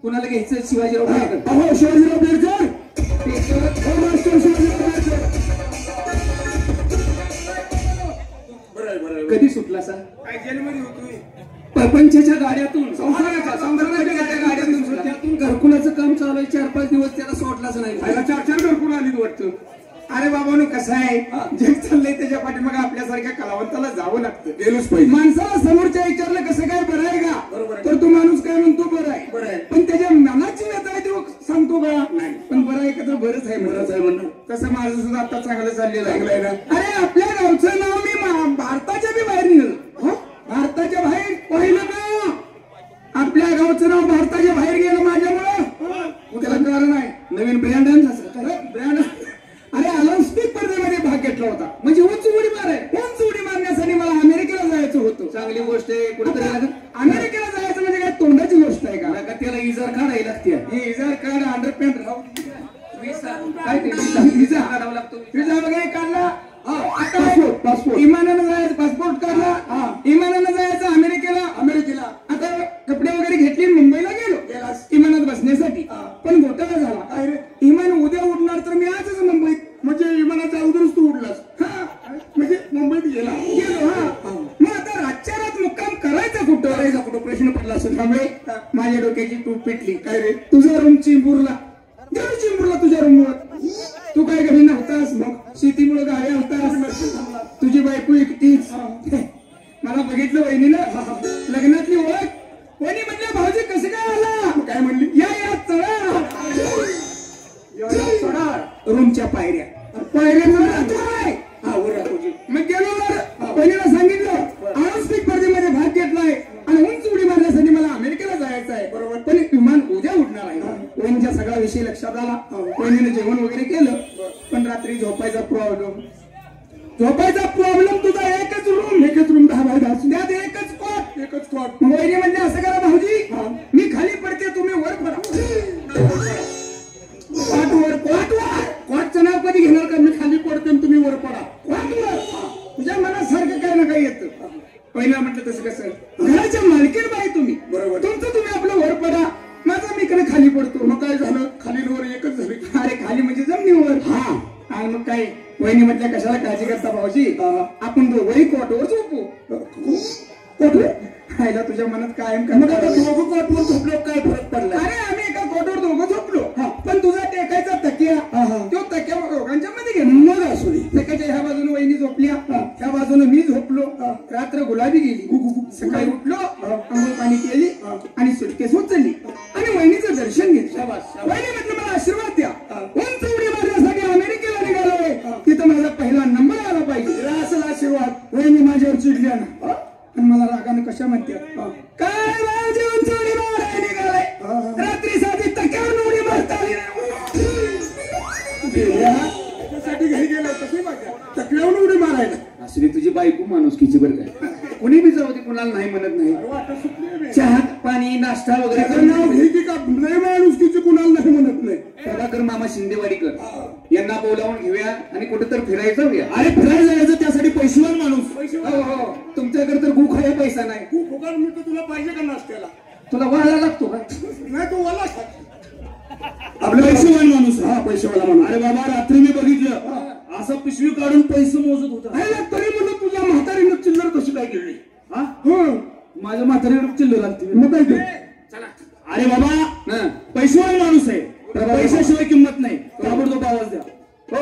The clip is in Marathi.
कुणाला घ्यायचं? शिवाजीराव पेडकर. अहो शिवाजीराव पेडकर. हो मास्टर शिवाजीराव पेडकर. कधी सुटला सा? काय जेलमध्ये होतोय? प्रपंचाच्या गाड्यातून संसाराच्या गाड्यातून त्यातून घरकुलाचं काम चालू आहे. 4-5 दिवस त्याला सोडलाच नाही. 4 घरकुल आलीत वाटतं. अरे बाबांनो कसं आहे जग चाललंय त्याच्या पाठीमागे आपल्यासारख्या कलावंताला जावं लागतं. गेलोच पाहिजे. माणसाला समोरच्या विचारलं कसं काय बरं आहे का तर तो माणूस काय म्हणतो बरं आहे पण त्याच्या मनाची व्यथा आहे तो सांगतो का नाही. पण बरं आहे का तर बरंच आहे म्हणणार. तसं माझं सुद्धा आता चांगलं चाललेलं आहे ना. अरे आपल्या गावचं नाव मी भारताच्या बी बाहेर निघालं. भारताच्या बाहेर पहिलं का आपल्या गावचं नाव भारताच्या बाहेर गेलं माझ्यामुळं. त्याला कारण आहे नवीन ब्रँड. अरे ऑलिम्पिक स्पर्धेमध्ये भाग घेतला होता. म्हणजे उंच उडी मार आहे. उंच उडी मारण्यासाठी मला अमेरिकेला जायचं होतं. चांगली गोष्ट आहे. कुठेतरी अमेरिकेला जायचं म्हणजे काय तोंडाची गोष्ट आहे का? त्याला इजार काढायला लागते. हे इजार कार्ड अंडरपॅन्ट राहू काय ते विजा काढावा लागतो. विजा वगैरे काढला. पासपोर्ट इमानानं जायचं. पासपोर्ट काढला. इमानानं जायचं अमेरिकेला. आता कपडे वगैरे घेतले मुंबईला गेलो इमानात बसण्यासाठी. पण घोटाळा झाला. इमान उद्या उडणार तर मी आजच मुंबईत. म्हणजे विमानाच्या अगोदरच तू उडलास. म्हणजे मुंबईत गेलो. मग आता रातच्या रात मुक्काम करायचा कुठं प्रश्न पडला असेल. त्यामुळे माझ्या डोक्याची टूप पेटली. काय रे तुझा रूम चिंबूरला तुझ्या रूमवर. तू काय घरी नव्हतास. मग शेतीमुळे गाड्या होतास. तुझी बायको एकटीच. मला बघितलं वहिनीनं लग्नातली ओळख. वहिनी म्हणल्या भाऊजी कसं काय आला. काय म्हणली या चढा रूमच्या पायऱ्या मग गेलो. वहिनीला सांगितलं ऑलिम्पिक स्पर्धेमध्ये भाग घेतलाय आणि उंच उडी मारण्यासाठी मला अमेरिकेला जायचं आहे. बरोबर. पण विमान उद्या उडणार आहे. वहिनीच्या सगळा विषय लक्षात आला. वहिनीने जेवण वगैरे केलं. पण रात्री झोपायचा प्रॉब्लेम तुझा एकच रूम 10x10 त्यात एकच कॉट. वहिनी म्हणजे असं करा भाऊजी मी खाली पडते तुम्ही वर पडा. कॉटचं नाव कधी घेणार का? मी खाली पडते तुम्ही वर पडा. कॉटवर तुझ्या मनासारखं काय ना काही येतं. पहिला म्हटलं तसं कसं घराच्या मालकीण बाई तुम्ही. बरोबर. तुमचं तुम्ही आपलं वर पडा. माझा मी कडे खाली पडतो. मग काय झालं खाली वर एकच झाली. अरे खाली म्हणजे जमिनीवर. आणि मग काय वहिनी म्हटल्या कशाला काळजी करता भाऊजी आपण दोघंही कॉटवर झोपू. कॉटवर खायला तुझ्या मनात कायम काय. मग आता दोघं कॉटवर झोपलो काय फरक पडला. अरे आम्ही एका कॉटवर दोघं झोपलो. पण तुझा टेकायचा तकिया तो तक्या दोघांच्या मध्ये घे. मग असू दे. तक्याच्या ह्या बाजूने वहिनी झोपल्या त्या बाजूने मी झोपलो. रात्र गुलाबी गेली. सकाळी उठलो अंघोळ पाणी केली आणि सुटकेस उचलली आणि वहिनीचं दर्शन घेतलं. वहिनी म्हटलं मला आशीर्वाद द्या. उंच उडी मारण्यासाठी अमेरिकेला निघालोय. तिथं माझा पहिला नंबर आला पाहिजे. असेल आशीर्वाद. वहिनी माझ्यावर चिडल्या ना. पण मला रागाने कशा म्हणतात काय माझी उंच उडी मारायला निघालाय. रात्री साठी तक्यावर उडी मारता घरी गेलो कशी माझ्या तक्यावर उडी मारायला. असली तुझी बायको माणुसकीची बरं काय. कुणी बी जाऊ दे कुणाला नाही म्हणत नाही. चहा पाणी नाश्ता वगैरे नाव घे की का नाही माणुसकीची कुणाला नाही म्हणत नाही. प्रभाकर मामा शिंदेवाडीकर यांना बोलावून घेऊया आणि कुठेतरी फिरायचं जाऊया. अरे फिरायला जायचं त्यासाठी पैसेवान माणूस. हो तुमच्याकडे तर गु खाया पैसा नाही. फुकट मिळतो तुला पाहिजे का नाश्त्याला. तुला वाळायला लागतो का. नाही तो वाला आपला पैसेवान माणूस. पैसेवाला माणूस. अरे बाबा रात्री मी बघितलं असं पिशवी काढून पैसे मोजत होता. तरी म्हणून तुझ्या म्हातारीनं चिल्लर कशी काय केली. माझ्या म्हातारीकडे चिल्लर लागते. मग काय चला. अरे बाबा पैसेवान माणूस आहे. पैशाशिवाय किंमत नाही. ताबडतोब आवाज द्या. हो